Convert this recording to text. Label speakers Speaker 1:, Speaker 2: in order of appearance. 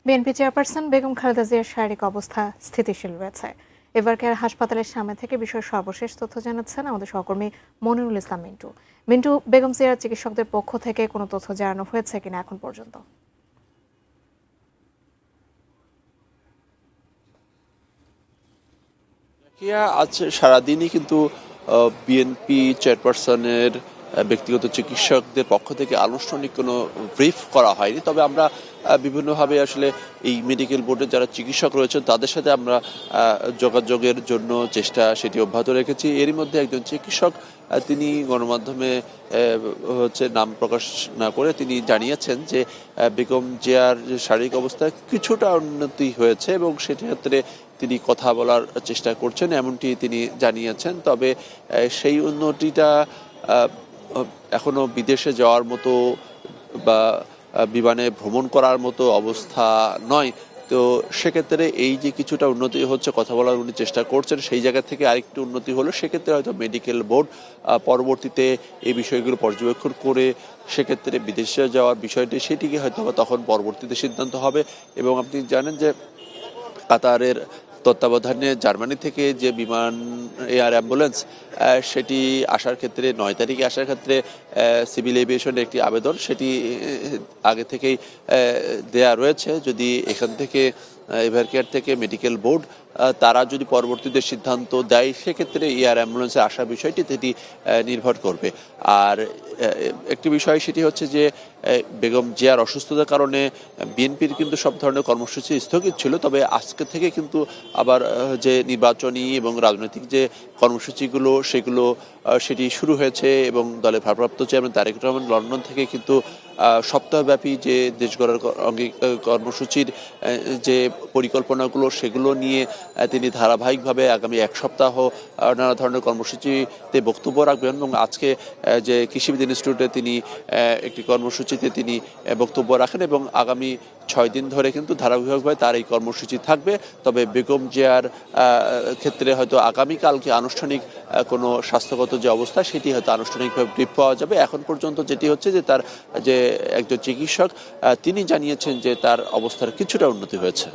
Speaker 1: BNP chairperson Begum Khaleda জিয়ার শারীরিক অবস্থা স্থিতিশীল রয়েছে। এভারকেয়ার হাসপাতালের সামনে থেকে বিষয়ের সর্বশেষ তথ্য জানাচ্ছেন আমাদের সহকর্মী মনিরুল ইসলাম মিন্টু। মিন্টু, বেগম জিয়ার চিকিৎসকদের পক্ষ থেকে কোনো তথ্য জানানো হয়েছে কিনা এখন পর্যন্ত?
Speaker 2: আজ সারাদিনই কিন্তু বিএনপি চেয়ারপারসনের ব্যক্তিগত চিকিৎসকদের পক্ষ থেকে আনুষ্ঠানিক কোনো ব্রিফ করা হয়নি। তবে আমরা বিভিন্নভাবে আসলে এই মেডিকেল বোর্ডের যারা চিকিৎসক রয়েছেন তাদের সাথে আমরা যোগাযোগের জন্য চেষ্টা সেটি অব্যাহত রেখেছি। এরই মধ্যে একজন চিকিৎসক তিনি গণমাধ্যমে নাম প্রকাশ না করে তিনি জানিয়েছেন যে বেগম জিয়ার শারীরিক অবস্থায় কিছুটা উন্নতি হয়েছে এবং সেক্ষেত্রে তিনি কথা বলার চেষ্টা করছেন এমনটি তিনি জানিয়েছেন। তবে সেই উন্নতিটা এখনো বিদেশে যাওয়ার মতো বা বিমানে ভ্রমণ করার মতো অবস্থা নয়। তো সেক্ষেত্রে এই যে কিছুটা উন্নতি হচ্ছে, কথা বলার উনি চেষ্টা করছেন, সেই জায়গা থেকে আরেকটু উন্নতি হলো সেক্ষেত্রে হয়তো মেডিকেল বোর্ড পরবর্তীতে এই বিষয়গুলো পর্যবেক্ষণ করে সেক্ষেত্রে বিদেশে যাওয়ার বিষয়টি সেটিকে হয়তো তখন পরবর্তীতে সিদ্ধান্ত হবে। এবং আপনি জানেন যে কাতারের তত্ত্বাবধানে জার্মানি থেকে যে বিমান এয়ার অ্যাম্বুলেন্স সেটি আসার ক্ষেত্রে 9 তারিখে আসার ক্ষেত্রে সিভিল এভিয়েশনের একটি আবেদন সেটি আগে থেকেই দেয়া রয়েছে। যদি এখান থেকে এভারকেয়ার থেকে মেডিকেল বোর্ড তারা যদি পরবর্তীতে সিদ্ধান্ত দেয় সেক্ষেত্রে এয়ার অ্যাম্বুলেন্সে আসার বিষয়টি সেটি নির্ভর করবে। আর একটি বিষয় সেটি হচ্ছে যে বেগম জিয়ার অসুস্থতার কারণে বিএনপির কিন্তু সব ধরনের কর্মসূচি স্থগিত ছিল। তবে আজকে থেকে কিন্তু আবার যে নির্বাচনী এবং রাজনৈতিক যে কর্মসূচিগুলো সেটি শুরু হয়েছে এবং দলের ভারপ্রাপ্ত চেয়ারম্যান তারেক রহমান লন্ডন থেকে কিন্তু সপ্তাহব্যাপী যে দেশ গড়ার কর্মসূচির যে পরিকল্পনাগুলো সেগুলো নিয়ে তিনি ধারাবাহিকভাবে আগামী এক সপ্তাহ নানা ধরনের কর্মসূচিতে বক্তব্য রাখবেন। এবং আজকে যে কৃষিবিদ ইনস্টিটিউটে তিনি একটি কর্মসূচিতে তিনি বক্তব্য রাখেন এবং আগামী 6 দিন ধরে কিন্তু ধারাবাহিকভাবে তার এই কর্মসূচি থাকবে। তবে বেগম জিয়ার ক্ষেত্রে হয়তো আগামীকালকে আনুষ্ঠানিক কোনো স্বাস্থ্যগত যে অবস্থা সেটি হয়তো আনুষ্ঠানিকভাবে ব্রিফ পাওয়া যাবে। এখন পর্যন্ত যেটি হচ্ছে যে তার যে একজন চিকিৎসক তিনি জানিয়েছেন যে তার অবস্থার কিছুটা উন্নতি হয়েছে।